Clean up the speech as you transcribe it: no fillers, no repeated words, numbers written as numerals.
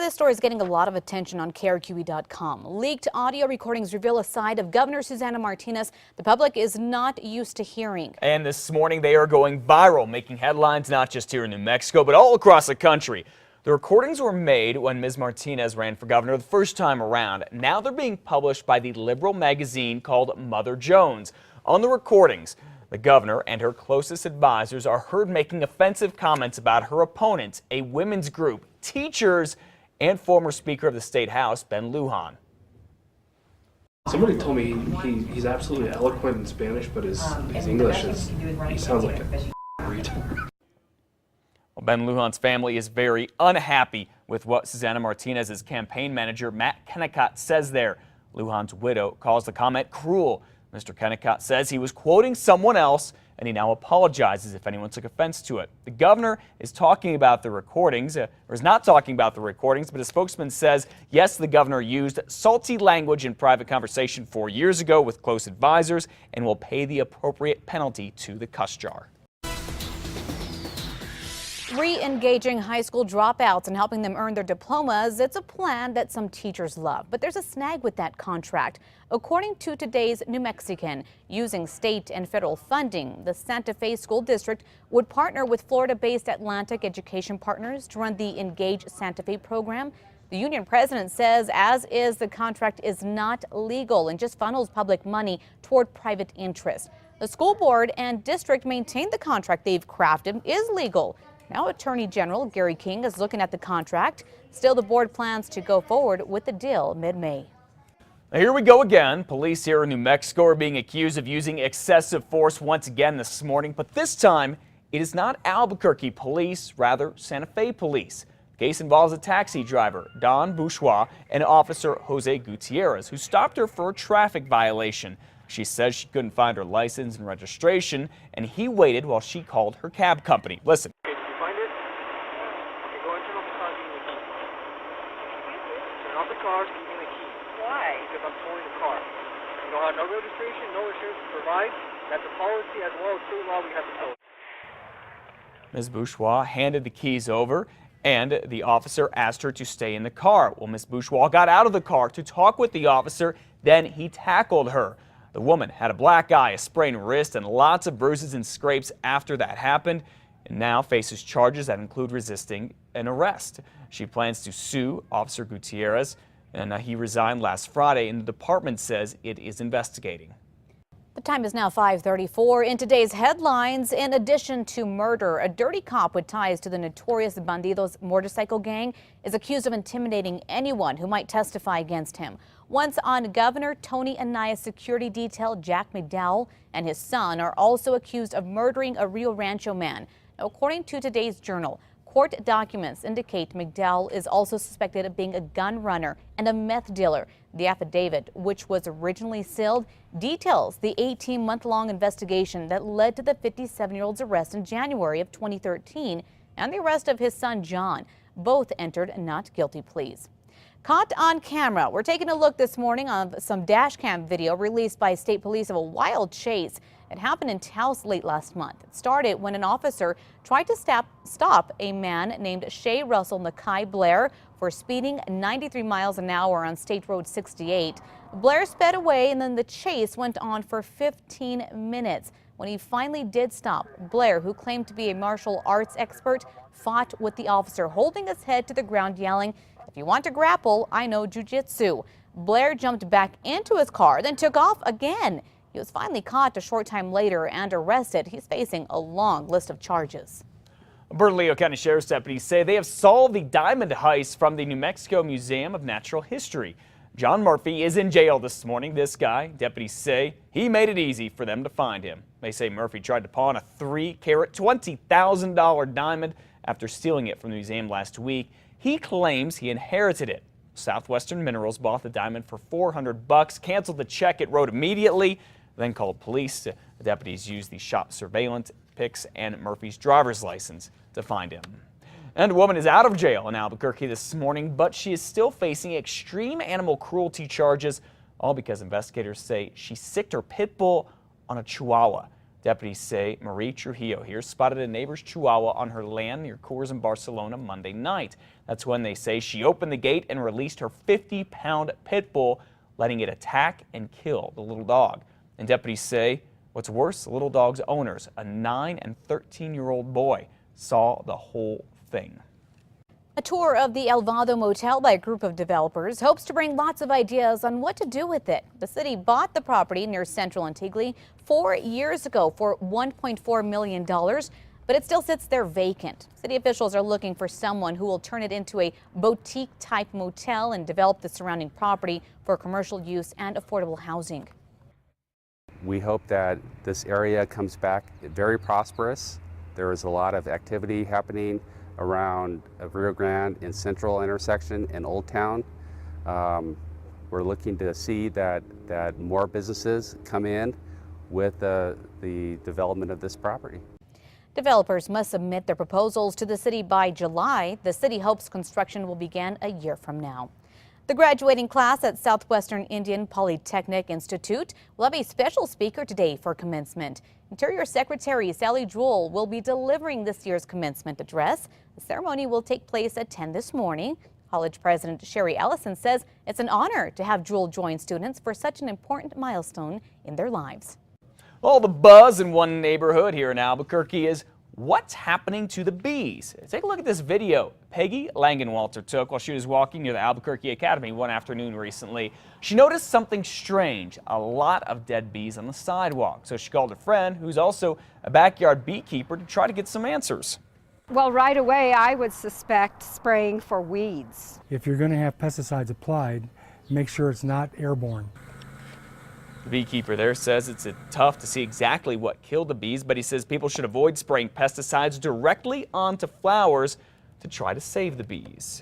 This story is getting a lot of attention on KRQE.com. Leaked audio recordings reveal a side of Governor Susana Martinez the public is not used to hearing. And this morning they are going viral, making headlines not just here in New Mexico, but all across the country. The recordings were made when Ms. Martinez ran for governor the first time around. Now they're being published by the liberal magazine called Mother Jones. On the recordings, the governor and her closest advisors are heard making offensive comments about her opponents, a women's group, teachers, and former Speaker of the State House, Ben Lujan. Somebody told me he's absolutely eloquent in Spanish, but his English is, he sounds like a retard. Well, Ben Lujan's family is very unhappy with what Susana Martinez's campaign manager, Matt Kennicott, says there. Lujan's widow calls the comment cruel. Mr. Kennicott says he was quoting someone else, and he now apologizes if anyone took offense to it. The governor is talking about the recordings, or is not talking about the recordings, but a spokesman says, yes, the governor used salty language in private conversation 4 years ago with close advisors and will pay the appropriate penalty to the cuss jar. Re-engaging high school dropouts and helping them earn their diplomas, it's a plan that some teachers love. But there's a snag with that contract. According to today's New Mexican, using state and federal funding, the Santa Fe School District would partner with Florida-based Atlantic Education Partners to run the Engage Santa Fe program. The union president says, as is, the contract is not legal and just funnels public money toward private interest. The school board and district maintain the contract they've crafted is legal. Now Attorney General Gary King is looking at the contract. Still, the board plans to go forward with the deal mid-May. Now here we go again. Police here in New Mexico are being accused of using excessive force once again this morning, but this time it is not Albuquerque police, rather Santa Fe police. The case involves a taxi driver, Don Bourgeois, and Officer Jose Gutierrez, who stopped her for a traffic violation. She says she couldn't find her license and registration, and he waited while she called her cab company. Listen. Off the car, give me the key. Why? Because I'm towing the car. You don't have no registration, no insurance to provide. That's a policy as well as state law. We have to tow. Ms. Bourgeois handed the keys over, and the officer asked her to stay in the car. Well, Ms. Bourgeois got out of the car to talk with the officer. Then he tackled her. The woman had a black eye, a sprained wrist, and lots of bruises and scrapes after that happened, and now faces charges that include resisting an arrest. She plans to sue Officer Gutierrez, and he resigned last Friday, and the department says it is investigating. The time is now 5:34. In today's headlines, in addition to murder, a dirty cop with ties to the notorious Bandidos motorcycle gang is accused of intimidating anyone who might testify against him. Once on Governor Tony Anaya's security detail, Jack McDowell and his son are also accused of murdering a Rio Rancho man. Now, according to today's Journal, court documents indicate McDowell is also suspected of being a gun runner and a meth dealer. The affidavit, which was originally sealed, details the 18-month-long investigation that led to the 57-year-old's arrest in January of 2013 and the arrest of his son, John. Both entered not guilty pleas. Caught on camera. We're taking a look this morning on some dash cam video released by state police of a wild chase. It happened in Taos late last month. It started when an officer tried to stop a man named Shea Russell Nakai Blair for speeding 93 miles an hour on State Road 68. Blair sped away, and then the chase went on for 15 minutes. When he finally did stop, Blair, who claimed to be a martial arts expert, fought with the officer, holding his head to the ground, yelling, "If you want to grapple, I know jujitsu." Blair jumped back into his car, then took off again. He was finally caught a short time later and arrested. He's facing a long list of charges. Bernalillo County Sheriff's deputies say they have solved the diamond heist from the New Mexico Museum of Natural History. John Murphy is in jail this morning. This guy, deputies say, he made it easy for them to find him. They say Murphy tried to pawn a 3-carat, $20,000 diamond after stealing it from the museum last week. He claims he inherited it. Southwestern Minerals bought the diamond for $400, canceled the check it wrote immediately, then called police. The deputies used the shop surveillance pics and Murphy's driver's license to find him. And a woman is out of jail in Albuquerque this morning, but she is still facing extreme animal cruelty charges, all because investigators say she sicked her pit bull on a Chihuahua. Deputies say Marie Trujillo here spotted a neighbor's chihuahua on her land near Coors in Barcelona Monday night. That's when they say she opened the gate and released her 50-pound pit bull, letting it attack and kill the little dog. And deputies say what's worse, the little dog's owners, a 9 and 13-year-old boy, saw the whole thing. A tour of the El Vado motel by a group of developers hopes to bring lots of ideas on what to do with it. The city bought the property near Central Antigua 4 years ago for $1.4 million, but it still sits there vacant. City officials are looking for someone who will turn it into a boutique-type motel and develop the surrounding property for commercial use and affordable housing. We hope that this area comes back very prosperous. There is a lot of activity happening around Rio Grande in Central intersection and Old Town. We're looking to see that more businesses come in with the development of this property. Developers must submit their proposals to the city by July. The city hopes construction will begin a year from now. The graduating class at Southwestern Indian Polytechnic Institute will have a special speaker today for commencement. Interior Secretary Sally Jewell will be delivering this year's commencement address. The ceremony will take place at 10 this morning. College President Sherry Ellison says it's an honor to have Jewell join students for such an important milestone in their lives. All the buzz in one neighborhood here in Albuquerque is what's happening to the bees. Take a look at this video Peggy Langenwalter took while she was walking near the Albuquerque Academy one afternoon recently. She noticed something strange, a lot of dead bees on the sidewalk. So she called a friend who's also a backyard beekeeper to try to get some answers. Well, right away I would suspect spraying for weeds. If you're going to have pesticides applied, make sure it's not airborne. The beekeeper there says it's tough to see exactly what killed the bees, but he says people should avoid spraying pesticides directly onto flowers to try to save the bees.